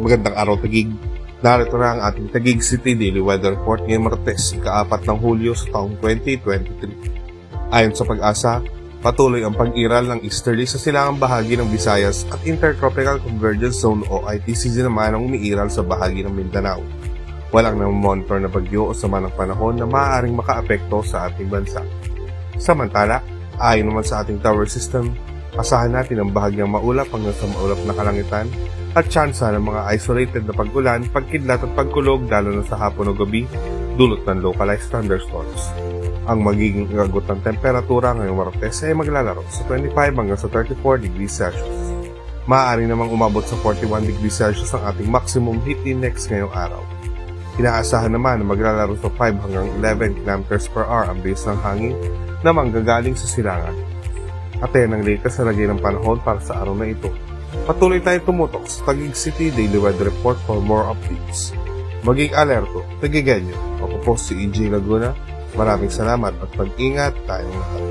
Magandang araw, Taguig. Narito na ang ating Taguig City Daily Weather Report ngayong Martes, ika-4 ng Hulyo sa taong 2023. Ayon sa Pag-asa, patuloy ang pag-iral ng easterly sa silangang bahagi ng Visayas at Intertropical Convergence Zone o ITCZ naman ang umiiral sa bahagi ng Mindanao. Walang namomonitor na bagyo o sama ng panahon na maaaring makaapekto sa ating bansa. Samantala, ayon naman sa ating tower system, asahan natin ang bahagyang maulap hanggang sa maulap na kalangitan at tsansa ng mga isolated na pag-ulan, pagkidlat at pagkulog lalo na sa hapon o gabi, dulot ng localized thunderstorms. Ang magiging agot ng temperatura ngayong Martes ay maglalaro sa 25 hanggang sa 34 degrees Celsius. Maaari namang umabot sa 41 degrees Celsius ang ating maximum heat index ngayong araw. Inaasahan naman na maglalaro sa 5 hanggang 11 km per hour ang bilis ng hangin na manggagaling sa silangan. At yan ang latest na lagay ng panahon para sa araw na ito. Patuloy tayo tumutok sa Taguig City Daily Weather Report for more updates. Maging alerto, Taguigenyo. Ako po si EJ Laguna. Maraming salamat at pag-ingat tayong lahat.